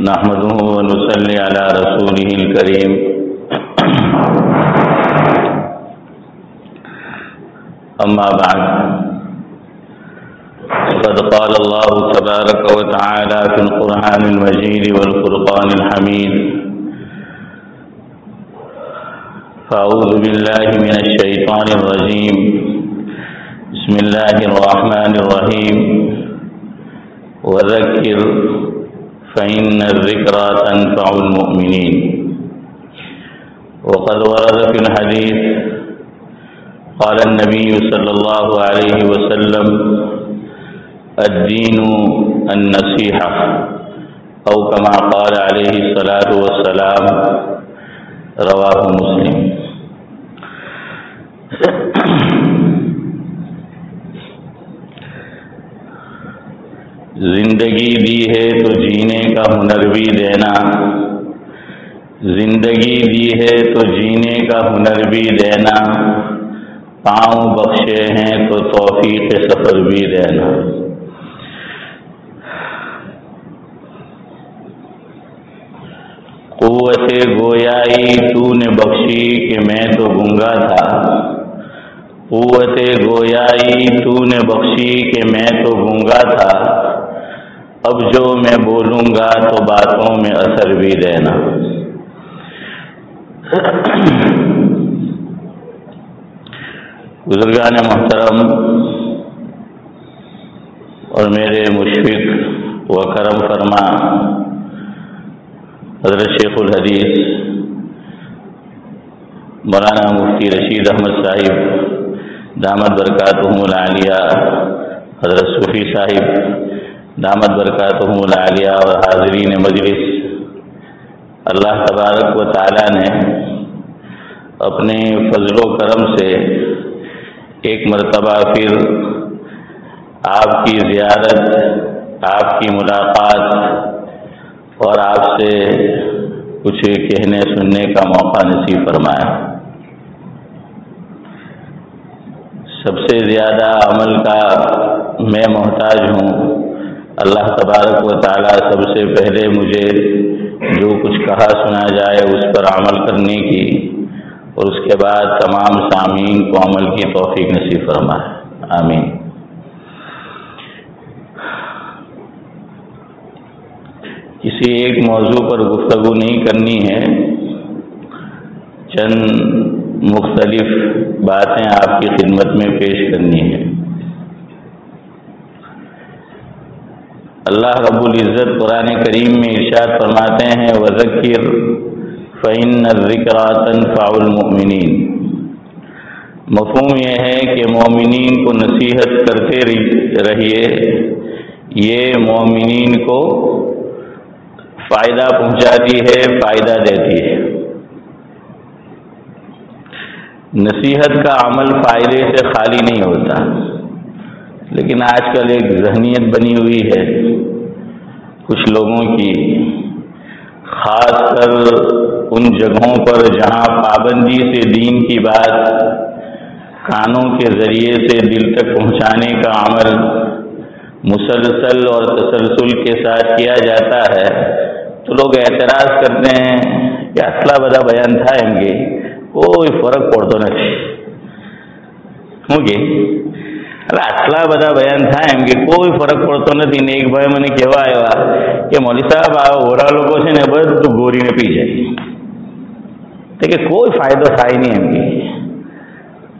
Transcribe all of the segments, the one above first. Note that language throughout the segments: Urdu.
نحمده ونصلي على رسوله الكريم أما بعد فقد قال الله تبارك وتعالى في القرآن المجيد والفرقان الحميد فأعوذ بالله من الشيطان الرجيم بسم الله الرحمن الرحيم وذكر فإن الذكرى تنفع المؤمنين وقد ورد في الحديث قال النبي صلى الله عليه وسلم الدين النصيحة أو كما قال عليه الصلاة والسلام رواه مسلم۔ زندگی دی ہے تو جینے کا ہنر بھی دینا، زندگی دی ہے تو جینے کا ہنر بھی دینا، پاؤں بخشے ہیں تو توفیق سفر بھی دینا۔ قوت گویائی تو نے بخشی کہ میں تو گنگا تھا، قوت گویائی تو نے بخشی کہ میں تو گنگا تھا، اب جو میں بولوں گا تو باتوں میں اثر بھی دینا۔ بزرگان محترم اور میرے مشفق و کرم فرما حضرت شیخ الحدیث مولانا مفتی رشید احمد صاحب دامت برکاتہم العالیہ، حضرت صوفی صاحب دامت برکاتہم العالیہ اور حاضرین مجلس، اللہ تبارک و تعالی نے اپنے فضل و کرم سے ایک مرتبہ پھر آپ کی زیارت، آپ کی ملاقات اور آپ سے کچھ کہنے سننے کا موقع نصیب فرمایا۔ سب سے زیادہ عمل کا میں محتاج ہوں، اللہ تبارک و تعالی سب سے پہلے مجھے جو کچھ کہا سنا جائے اس پر عمل کرنے کی اور اس کے بعد تمام سامعین کو عمل کی توفیق نصیب فرمائے، آمین۔ کسی ایک موضوع پر گفتگو نہیں کرنی ہے، چند مختلف باتیں آپ کی خدمت میں پیش کرنی ہے۔ اللہ رب العزت قرآن کریم میں ارشاد فرماتے ہیں وَذَكِّرْ فَإِنَّ الذِّكْرَىٰ تَنفَعُ الْمُؤْمِنِينَ۔ مفہوم یہ ہے کہ مومنین کو نصیحت کرتے رہیے، یہ مومنین کو فائدہ پہنچاتی ہے، فائدہ دیتی ہے۔ نصیحت کا عمل فائدے سے خالی نہیں ہوتا، لیکن آج کل ایک ذہنیت بنی ہوئی ہے کچھ لوگوں کی، خاص کر ان جگہوں پر جہاں پابندی سے دین کی بات کانوں کے ذریعے سے دل تک پہنچانے کا عمل مسلسل اور تسلسل کے ساتھ کیا جاتا ہے، تو لوگ اعتراض کرتے ہیں کہ اصلا بدا بیان تھا ہم گے کوئی فرق پڑتا نہیں اصلا بدا بیان تھا એમ કે કોઈ ફરક પડતો નથી ને એક ભાઈ મને કહેવા આવ્યા કે મૌલવી સાહેબ આ ઓરા લોકો છે ને બધું ગોરીને પી જાય તો કે કોઈ ફાયદો થાય નહીં એમ કે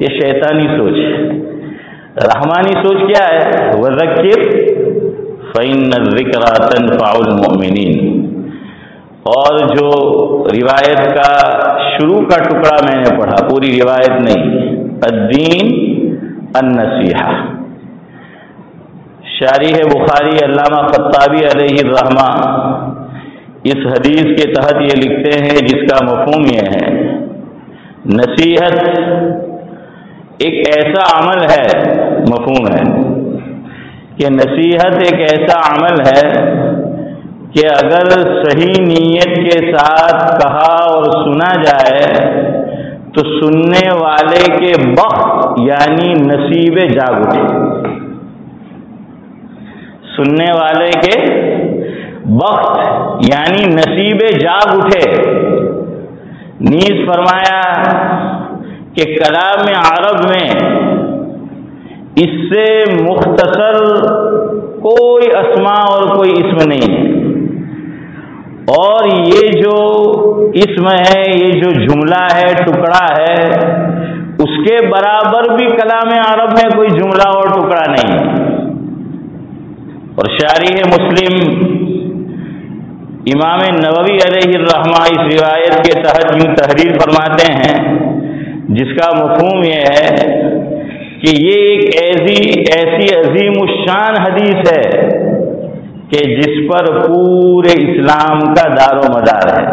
یہ شیطانی سوچ ہے۔ رحمانی سوچ کیا ہے؟ وذکر فإن الذکریٰ تنفع المؤمنین۔ اور جو روایت کا شروع کا ٹکڑا میں نے پڑھا، پوری روایت نہیں، الدین النصیحہ، شارح بخاری علامہ خطابی علیہ الرحمہ اس حدیث کے تحت یہ لکھتے ہیں جس کا مفہوم یہ ہے، نصیحت ایک ایسا عمل ہے، مفہوم ہے کہ نصیحت ایک ایسا عمل ہے کہ اگر صحیح نیت کے ساتھ کہا اور سنا جائے تو سننے والے کے بخت یعنی نصیب جاگ اٹھے، سننے والے کے بخت یعنی نصیب جاگ اٹھے۔ نیز فرمایا کہ کلام عرب میں اس سے مختصر کوئی اسماء اور کوئی اسم نہیں ہے، اور یہ جو اسم ہے، یہ جو جملہ ہے، ٹکڑا ہے، اس کے برابر بھی کلام عرب میں کوئی جملہ اور ٹکڑا نہیں ہے۔ اور شارح مسلم امام نووی علیہ الرحمہ اس روایت کے تحت یوں تحریر فرماتے ہیں جس کا مفہوم یہ ہے کہ یہ ایک ایسی عظیم الشان حدیث ہے کہ جس پر پورے اسلام کا دار و مدار ہے۔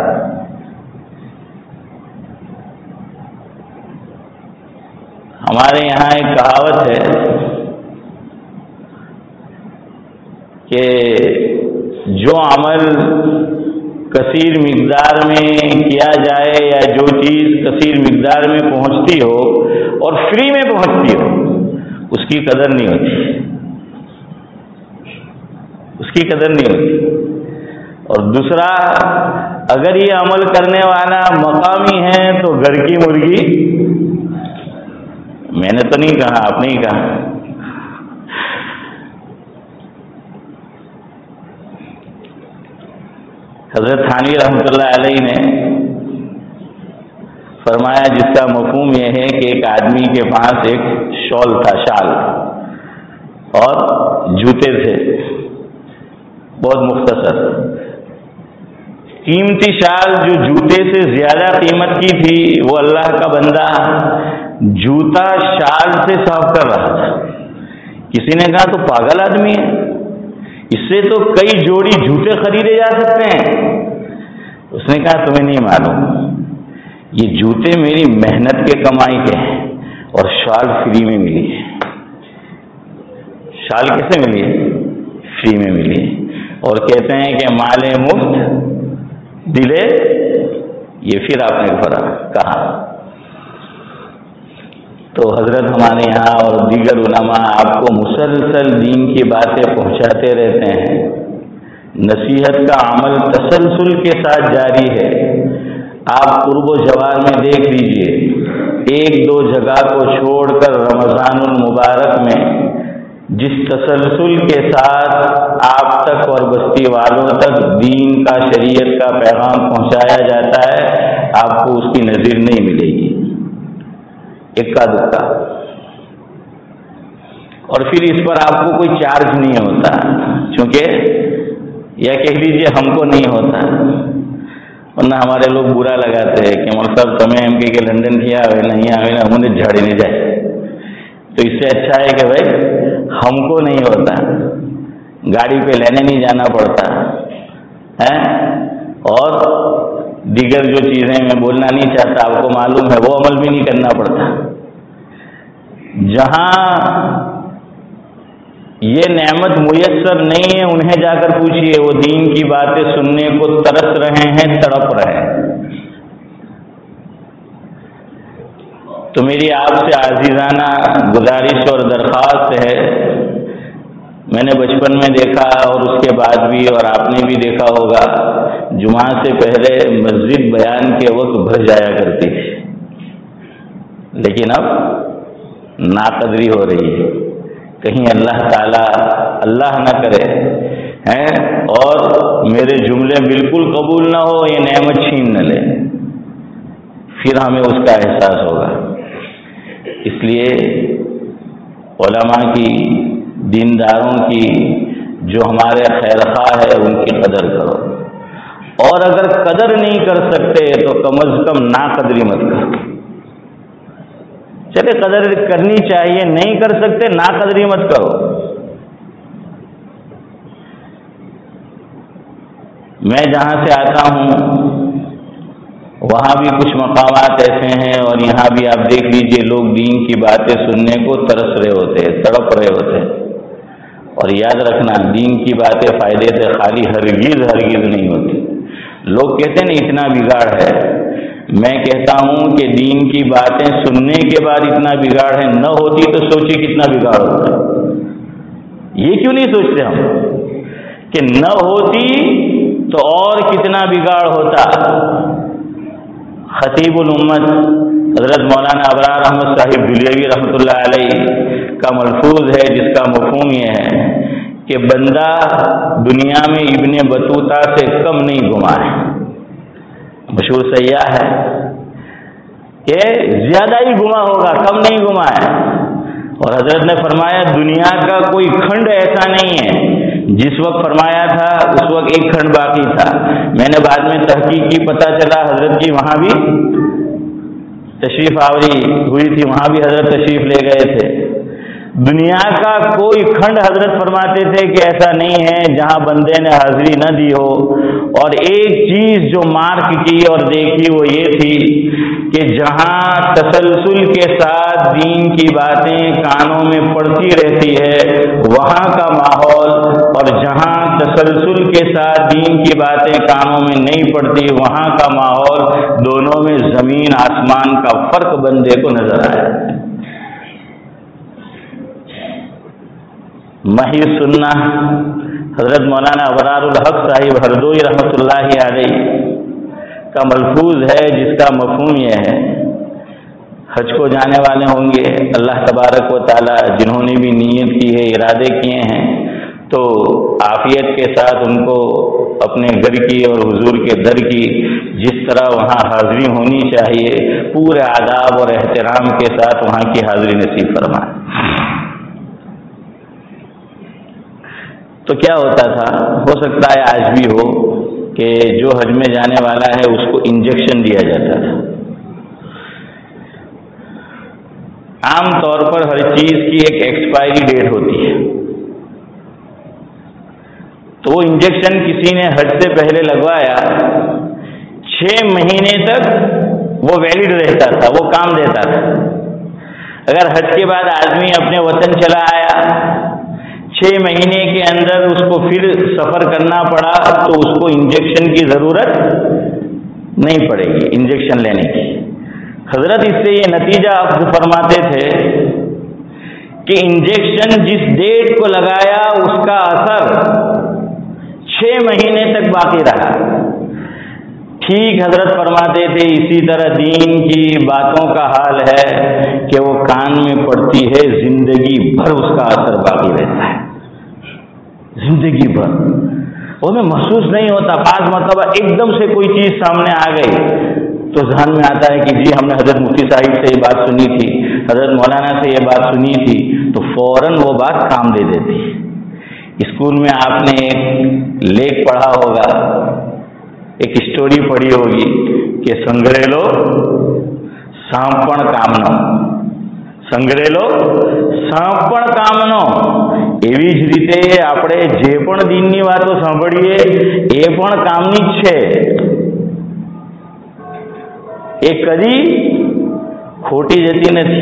ہمارے یہاں ایک کہاوت ہے کہ جو عمل کثیر مقدار میں کیا جائے یا جو چیز کثیر مقدار میں پہنچتی ہو اور فری میں پہنچتی ہو اس کی قدر نہیں ہوتی، اس کی قدر نہیں ہوتی۔ اور دوسرا، اگر یہ عمل کرنے والا مقامی ہے تو گھر کی مرغی، میں نے تو نہیں کہا، آپ نے ہی کہا۔ حضرت تھانوی رحمۃ اللہ علیہ نے فرمایا جس کا مفہوم یہ ہے کہ ایک آدمی کے پاس ایک شال تھا، شال، اور جوتے تھے بہت مختصر، قیمتی شال جو جوتے سے زیادہ قیمت کی تھی، وہ اللہ کا بندہ جوتا شال سے صاف کر رہا تھا۔ کسی نے کہا تو پاگل آدمی ہے، اس سے تو کئی جوڑی جوتے خریدے جا سکتے ہیں۔ اس نے کہا تمہیں نہیں معلوم، یہ جوتے میری محنت کے کمائی کے ہیں اور شال فری میں ملی ہے۔ شال کیسے ملی ہے؟ فری میں ملی ہے۔ اور کہتے ہیں کہ مال مفت دلے، یہ پھر آپ نے کہا۔ تو حضرت ہمارے یہاں اور دیگر علماء آپ کو مسلسل دین کی باتیں پہنچاتے رہتے ہیں۔ نصیحت کا عمل تسلسل کے ساتھ جاری ہے۔ آپ قرب و جوار میں دیکھ لیجئے، ایک دو جگہ کو چھوڑ کر رمضان المبارک میں جس تسلسل کے ساتھ آپ تک اور بستی والوں تک دین کا، شریعت کا پیغام پہنچایا جاتا ہے، آپ کو اس کی نظیر نہیں ملے گی، اکا دکا۔ اور پھر اس پر آپ کو کوئی چارج نہیں ہوتا، چونکہ یا کہہ لیجیے ہم کو نہیں ہوتا، ورنہ ہمارے لوگ برا لگاتے ہیں کہ مول صاحب تمہیں ایم کے لندن کیا ہوئے نہیں آئے نا، ہم نے جھاڑی نہیں جائے۔ تو اس سے اچھا ہے کہ بھائی ہم کو نہیں ہوتا، گاڑی پہ لینے نہیں جانا پڑتا ہے، اور دیگر جو چیزیں میں بولنا نہیں چاہتا، آپ کو معلوم ہے، وہ عمل بھی نہیں کرنا پڑتا۔ جہاں یہ نعمت میسر نہیں ہے انہیں جا کر پوچھئے، وہ دین کی باتیں سننے کو ترس رہے ہیں، تڑپ رہے ہیں۔ تو میری آپ سے عزیزانہ گزارش اور درخواست ہے، میں نے بچپن میں دیکھا اور اس کے بعد بھی، اور آپ نے بھی دیکھا ہوگا، جمعہ سے پہلے مسجد بیان کے وقت بھر جایا کرتی تھی، لیکن اب ناقدری ہو رہی ہے۔ کہیں اللہ تعالیٰ اللہ نہ کرے اور میرے جملے بالکل قبول نہ ہو، یہ نعمت چھین نہ لے، پھر ہمیں اس کا احساس ہوگا۔ اس لیے علماء کی، دینداروں کی، جو ہمارے خیر خواہ ہے، ان کی قدر کرو، اور اگر قدر نہیں کر سکتے تو کم از کم ناقدری مت کرو۔ چلے قدر کرنی چاہیے، نہیں کر سکتے ناقدری مت کرو۔ میں جہاں سے آتا ہوں وہاں بھی کچھ مقامات ایسے ہیں، اور یہاں بھی آپ دیکھ لیجئے، لوگ دین کی باتیں سننے کو ترس رہے ہوتے ہیں، تڑپ رہے ہوتے ہیں۔ اور یاد رکھنا، دین کی باتیں فائدے سے خالی ہرگز نہیں ہوتی۔ لوگ کہتے ہیں نا اتنا بگاڑ ہے، میں کہتا ہوں کہ دین کی باتیں سننے کے بعد اتنا بگاڑ ہے، نہ ہوتی تو سوچے کتنا بگاڑ ہوتا ہے۔ یہ کیوں نہیں سوچتے ہم کہ نہ ہوتی تو اور کتنا بگاڑ ہوتا؟ خطیب الامت حضرت مولانا ابرار احمد صاحب دہلوی رحمۃ اللہ علیہ کا ملفوظ ہے، جس کا مفہوم یہ ہے کہ بندہ دنیا میں ابن بطوطہ سے کم نہیں گما ہے۔ مشہور سیاح ہے کہ زیادہ ہی گما ہوگا، کم نہیں گما ہے۔ اور حضرت نے فرمایا دنیا کا کوئی کھنڈ ایسا نہیں ہے، جس وقت فرمایا تھا اس وقت ایک کھنڈ باقی تھا۔ میں نے بعد میں تحقیق کی، پتہ چلا حضرت کی وہاں بھی تشریف آوری ہوئی تھی، وہاں بھی حضرت تشریف لے گئے تھے۔ دنیا کا کوئی کھنڈ حضرت فرماتے تھے کہ ایسا نہیں ہے جہاں بندے نے حاضری نہ دی ہو۔ اور ایک چیز جو مارک کی اور دیکھی وہ یہ تھی کہ جہاں تسلسل کے ساتھ دین کی باتیں کانوں میں پڑتی رہتی ہے وہاں کا ماحول، اور جہاں تسلسل کے ساتھ دین کی باتیں کانوں میں نہیں پڑتی وہاں کا ماحول، دونوں میں زمین آسمان کا فرق بندے کو نظر آیا۔ محی سننا حضرت مولانا ابرار الحق صاحب ہردوئی رحمۃ اللہ علیہ کا ملفوظ ہے، جس کا مفہوم یہ ہے، حج کو جانے والے ہوں گے اللہ تبارک و تعالی جنہوں نے بھی نیت کی ہے، ارادے کیے ہیں، تو عافیت کے ساتھ ان کو اپنے گھر کی اور حضور کے در کی جس طرح وہاں حاضری ہونی چاہیے پورے آداب اور احترام کے ساتھ وہاں کی حاضری نصیب فرمائے۔ تو کیا ہوتا تھا، ہو سکتا ہے آج بھی ہو، کہ جو حج میں جانے والا ہے اس کو انجیکشن دیا جاتا تھا۔ عام طور پر ہر چیز کی ایک ایکسپائری ڈیٹ ہوتی ہے، تو وہ انجیکشن کسی نے حج سے پہلے لگوایا، 6 مہینے تک وہ ویلڈ رہتا تھا، وہ کام دیتا تھا۔ اگر حج کے بعد آدمی اپنے وطن چلا آیا، 6 مہینے کے اندر اس کو پھر سفر کرنا پڑا، تو اس کو انجیکشن کی ضرورت نہیں پڑے گی، انجیکشن لینے کی۔ حضرت اس سے یہ نتیجہ اخذ فرماتے تھے کہ انجیکشن جس ڈیٹ کو لگایا اس کا اثر 6 مہینے تک باقی رہا۔ ٹھیک حضرت فرماتے تھے اسی طرح دین کی باتوں کا حال ہے کہ وہ کان میں پڑتی ہے، زندگی بھر اس کا اثر باقی رہتا ہے، زندگی بھر وہ میں محسوس نہیں ہوتا۔ بعض مرتبہ ایک دم سے کوئی چیز سامنے آ گئی تو ذہن میں آتا ہے کہ جی ہم نے حضرت مفتی صاحب سے یہ بات سنی تھی، حضرت مولانا سے یہ بات سنی تھی، تو فوراً وہ بات کام دے دیتی۔ اسکول میں آپ نے ایک لیکھ پڑھا ہوگا، ایک اسٹوری پڑھی ہوگی کہ سنگریلو سانپણ કામનો, સંગ્રેલો સાંપણ કામનો। એવી જ રીતે આપણે જે પણ દીનની વાતો સાંભળીએ એ પણ કામની જ છે, એ કદી ખોટી જતી નથી,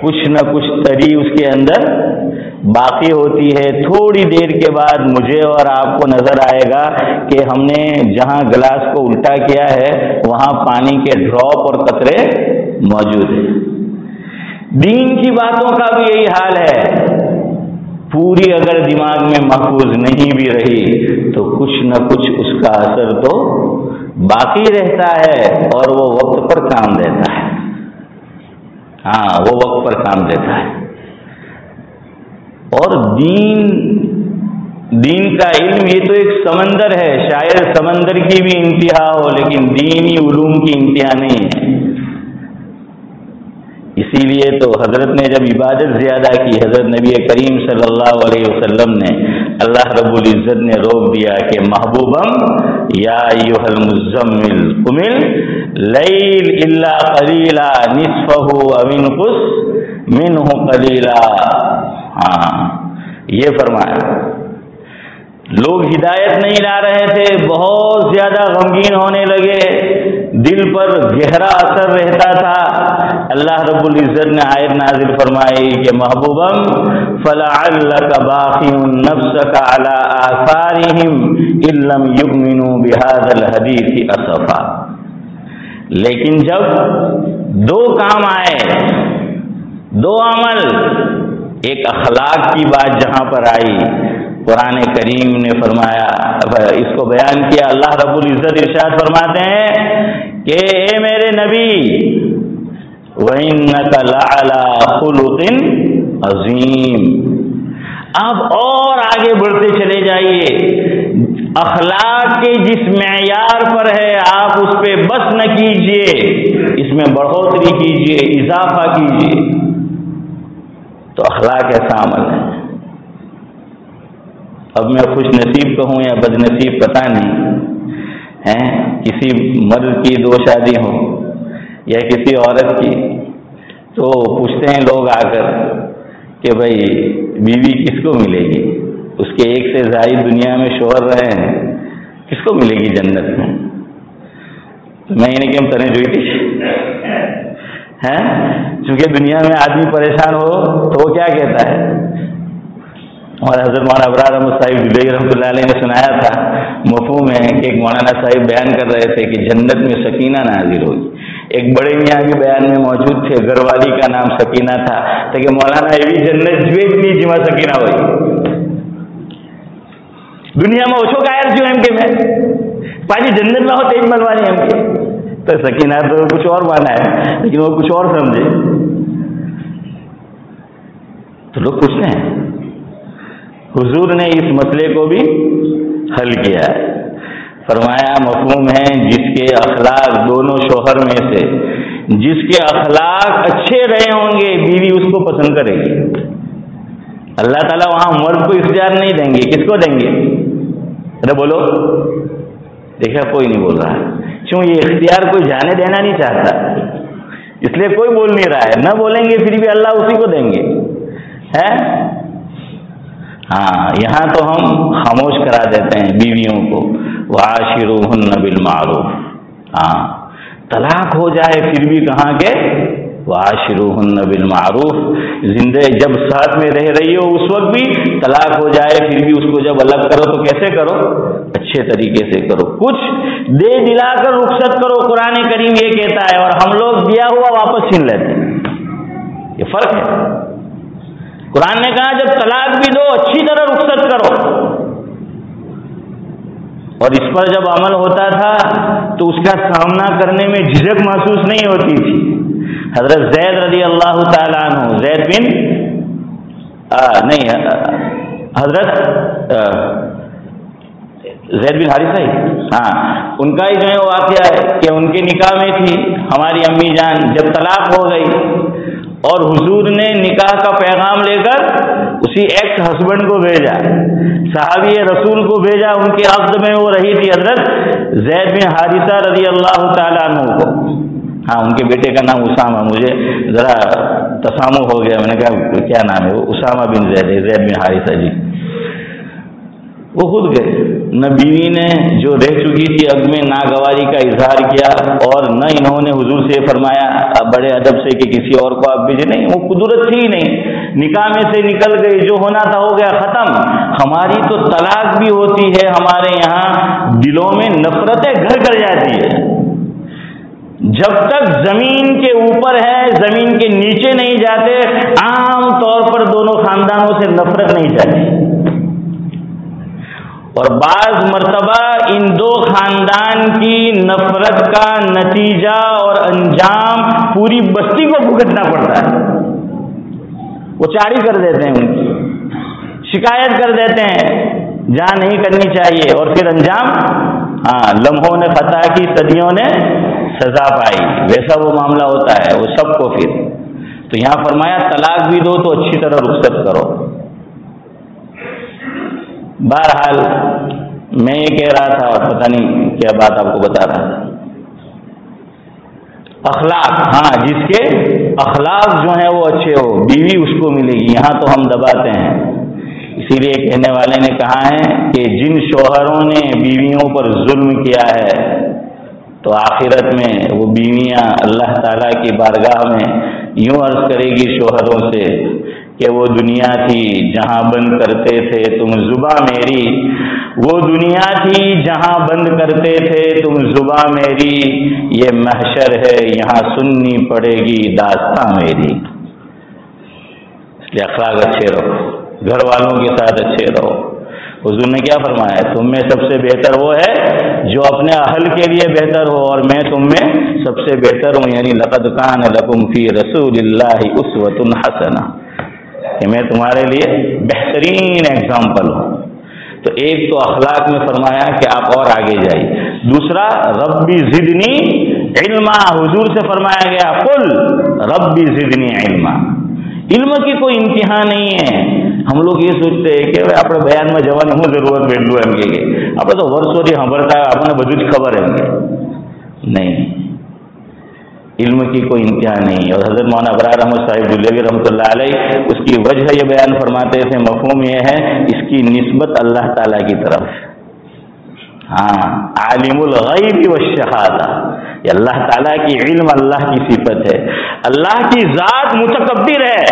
کچھ نہ کچھ تری اس کے اندر باقی ہوتی ہے. تھوڑی دیر کے بعد مجھے اور آپ کو نظر آئے گا کہ ہم نے جہاں گلاس کو الٹا کیا ہے وہاں پانی کے ڈراپ اور قطرے موجود ہیں. دین کی باتوں کا بھی یہی حال ہے. پوری اگر دماغ میں محفوظ نہیں بھی رہی تو کچھ نہ کچھ اس کا اثر تو باقی رہتا ہے اور وہ وقت پر کام دیتا ہے. ہاں وہ وقت پر کام دیتا ہے. اور دین کا علم یہ تو ایک سمندر ہے. شاید سمندر کی بھی انتہا ہو لیکن دینی علوم کی انتہا نہیں ہے. اسی لیے تو حضرت نے جب عبادت زیادہ کی، حضرت نبی کریم صلی اللہ علیہ وسلم نے، اللہ رب العزت نے روک دیا کہ محبوبم یا ایھا المزمل قم اللیل الا قلیلا نصفہ او انقص منہ قلیلا. ہاں یہ فرمایا. لوگ ہدایت نہیں لا رہے تھے، بہت زیادہ غمگین ہونے لگے، دل پر گہرا اثر رہتا تھا. اللہ رب العزت نے آیت نازل فرمائی کہ محبوبم فلعلک باخع نفسک علی آثارہم ان لم یؤمنوا بہذا الحدیث اسفا. لیکن جب دو کام آئے، دو عمل، ایک اخلاق کی بات جہاں پر آئی، قرآن کریم نے فرمایا، اس کو بیان کیا. اللہ رب العزت ارشاد فرماتے ہیں کہ اے میرے نبی وَإِنَّكَ لَعَلَىٰ خُلُقٍ عَظِيمٍ. آپ اور آگے بڑھتے چلے جائیے. اخلاق کے جس معیار پر ہے آپ اس پہ بس نہ کیجئے، اس میں بڑھوتری کیجئے، اضافہ کیجئے. تو اخلاق ایسا عمل ہے. اب میں خوش نصیب کہوں یا بد نصیب پتہ نہیں ہے، کسی مرد کی دو شادی ہو یا کسی عورت کی تو پوچھتے ہیں لوگ آ کر کہ بھائی بیوی کس کو ملے گی؟ اس کے ایک سے زائد دنیا میں شوہر رہے ہیں، کس کو ملے گی جنت میں؟ تو میں انہیں کہ تنے جوئی تھی ہے، چونکہ دنیا میں آدمی پریشان ہو تو وہ کیا کہتا ہے. اور حضرت مولانا ابرار احمد صاحب دلئی رحمۃ اللہ علیہ نے سنایا تھا، مفہوم ہے کہ ایک مولانا صاحب بیان کر رہے تھے کہ جنت میں سکینہ نازل ہوگی. ایک بڑے میاں بھی بیان میں موجود تھے، گھر والی کا نام سکینہ تھا، تو کہ مولانا یہ بھی جنت جویت نہیں جمع سکینہ ہوئی. دنیا میں اوچھو کا جو ایم کے میں پاجی جنت میں ہو تیج ملوانی ایم کے تو سکینہ تو کچھ اور مانا ہے لیکن وہ کچھ اور سمجھے. تو لوگ پوچھتے ہیں. حضور نے اس مسئلے کو بھی حل کیا ہے. فرمایا مفہوم ہے جس کے اخلاق دونوں شوہر میں سے جس کے اخلاق اچھے رہے ہوں گے بیوی اس کو پسند کرے گی. اللہ تعالیٰ وہاں مرد کو اختیار نہیں دیں گے. کس کو دیں گے؟ ارے بولو. دیکھا کوئی نہیں بول رہا. کیوں؟ یہ اختیار کوئی جانے دینا نہیں چاہتا، اس لیے کوئی بول نہیں رہا ہے. نہ بولیں گے پھر بھی اللہ اسی کو دیں گے ہے. ہاں یہاں تو ہم خاموش کرا دیتے ہیں بیویوں کو. وعاشروہن بالمعروف. ہاں طلاق ہو جائے پھر بھی کہاں کے وعاشروہن بالمعروف. زندہ جب ساتھ میں رہ رہی ہو اس وقت بھی طلاق ہو جائے پھر بھی اس کو جب الگ کرو تو کیسے کرو؟ اچھے طریقے سے کرو. کچھ دے دلا کر رخصت کرو. قرآن کریم یہ کہتا ہے اور ہم لوگ دیا ہوا واپس چھین لیتے ہیں. یہ فرق ہے. قرآن نے کہا جب طلاق بھی دو اچھی طرح رخصت کرو. اور اس پر جب عمل ہوتا تھا تو اس کا سامنا کرنے میں جھجک محسوس نہیں ہوتی تھی. حضرت زید رضی اللہ تعالیٰ عنہ، زید بن حضرت زید بن حارثہ، ہاں ان کا ہی جو ہے وہ واقعہ ہے کہ ان کے نکاح میں تھی ہماری امی جان. جب طلاق ہو گئی اور حضور نے نکاح کا پیغام لے کر اسی ایکس ہسبینڈ کو بھیجا، صحابی رسول کو بھیجا. ان کے عقد میں وہ رہی تھی حضرت زید بن حارثہ رضی اللہ تعالیٰ عنہ کو. ہاں ان کے بیٹے کا نام اسامہ، مجھے ذرا تسامح ہو گیا، میں نے کہا کیا نام ہے؟ وہ اسامہ بن زید ہے، زید بن حارثہ جی. وہ خود گئے نہ بیوی نے جو رہ چکی تھی اب میں ناگواری کا اظہار کیا، اور نہ انہوں نے حضور سے فرمایا بڑے ادب سے کہ کسی اور کو آپ بھیجے، نہیں، وہ قدرت تھی ہی نہیں، نکاح میں سے نکل گئی، جو ہونا تھا ہو گیا، ختم۔ ہماری تو طلاق بھی ہوتی ہے، ہمارے یہاں دلوں میں نفرتیں گھر کر جاتی ہے، جب تک زمین کے اوپر ہے زمین کے نیچے نہیں جاتے، عام طور پر دونوں خاندانوں سے نفرت نہیں جاتی، اور بعض مرتبہ ان دو خاندان کی نفرت کا نتیجہ اور انجام پوری بستی کو بھگتنا پڑتا ہے۔ وہ چاڑی کر دیتے ہیں، ان کی شکایت کر دیتے ہیں جہاں نہیں کرنی چاہیے، اور پھر انجام لمحوں نے خطا کی، صدیوں نے سزا پائی، ویسا وہ معاملہ ہوتا ہے وہ سب کو۔ پھر تو یہاں فرمایا طلاق بھی دو تو اچھی طرح رخصت کرو۔ بہرحال میں یہ کہہ رہا تھا، پتہ نہیں کیا بات آپ کو بتا رہا تھا، اخلاق، جس کے اخلاق جو ہیں وہ اچھے ہو، بیوی اس کو ملے گی۔ یہاں تو ہم دباتے ہیں، اسی لیے کہنے والے نے کہا ہے کہ جن شوہروں نے بیویوں پر ظلم کیا ہے تو آخرت میں وہ بیویاں اللہ تعالیٰ کی بارگاہ میں یوں عرض کرے گی شوہروں سے کہ وہ دنیا تھی جہاں بند کرتے تھے تم زباں میری، وہ دنیا تھی جہاں بند کرتے تھے تم زباں میری، یہ محشر ہے یہاں سننی پڑے گی داستاں میری۔ اس لیے اخلاق اچھے رہو، گھر والوں کے ساتھ اچھے رہو۔ حضور نے کیا فرمایا؟ تم میں سب سے بہتر وہ ہے جو اپنے اہل کے لیے بہتر ہو، اور میں تم میں سب سے بہتر ہوں، یعنی لقد کان لکم فی رسول اللہ اسوۃ حسنہ، کہ میں تمہارے لیے بہترین ایگزامپل ہوں۔ تو ایک تو اخلاق میں فرمایا کہ آپ اور آگے جائیے، دوسرا ربی زدنی علما، حضور سے فرمایا گیا قل ربی زدنی علما۔ علم کی کوئی انتہا نہیں ہے۔ ہم لوگ یہ سوچتے ہیں کہ આપણે બયાનમાં જવાની શું જરૂરત બેઠું એમ કે આપણે તો વર્ષોથી સાંભળતા આપણને બધું જ ખબર એમ કે નહીં, علم کی کوئی انتہا نہیں۔ اور حضرت مولانا ابرار احمد صاحب دہلوی رحمۃ اللہ علیہ اس کی وجہ یہ بیان فرماتے تھے، مفہوم یہ ہے اس کی نسبت اللہ تعالیٰ کی طرف، عالم الغیب والشہادہ، یہ اللہ تعالیٰ کی علم اللہ کی صفت ہے، اللہ کی ذات متکبر ہے،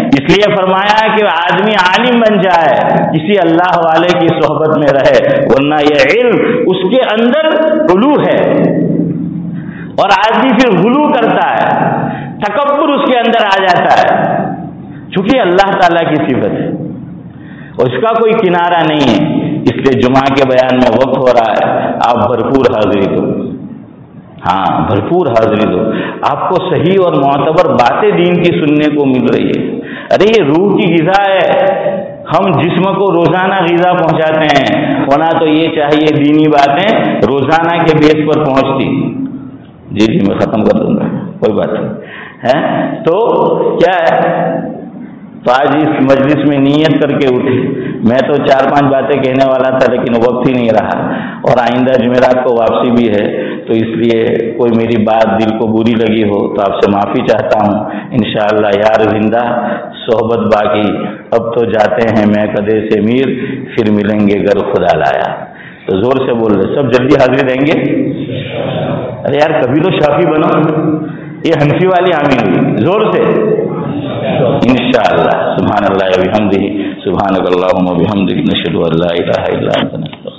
اس لیے فرمایا کہ آدمی عالم بن جائے، کسی اللہ والے کی صحبت میں رہے، ورنہ یہ علم اس کے اندر علو ہے، اور آدمی پھر غلو کرتا ہے، تکبر اس کے اندر آ جاتا ہے، چونکہ اللہ تعالیٰ کی صفت ہے اور اس کا کوئی کنارہ نہیں ہے۔ اس لیے جمعہ کے بیان میں وقت ہو رہا ہے، آپ بھرپور حاضری دو، بھرپور حاضری دو، آپ کو صحیح اور معتبر باتیں دین کی سننے کو مل رہی ہے۔ ارے یہ روح کی غذا ہے، ہم جسم کو روزانہ غذا پہنچاتے ہیں، ہونا تو یہ چاہیے دینی باتیں روزانہ کے بیس پر پہنچتی۔ جی میں ختم کر دوں گا، کوئی بات نہیں ہے۔ تو کیا ہے، تو آج اس مجلس میں نیت کر کے اٹھے، میں تو 4-5 باتیں کہنے والا تھا لیکن وقت ہی نہیں رہا، اور آئندہ جمعرات کو واپسی بھی ہے، تو اس لیے کوئی میری بات دل کو بری لگی ہو تو آپ سے معافی چاہتا ہوں۔ انشاءاللہ یار زندہ صحبت باقی، اب تو جاتے ہیں میں کدے سے میر، پھر ملیں گے گر خدا لایا۔ تو زور سے بول رہے، سب جلدی حاضری دیں گے؟ ارے یار کبھی تو شافی بنو، یہ حنفی والی آمین ہوئی، زور سے انشاءاللہ۔ سبحان اللہ و بحمدہ، سبحانک اللہم و بحمدک، نشہد ان لا الہ الا انت، نستغفرک۔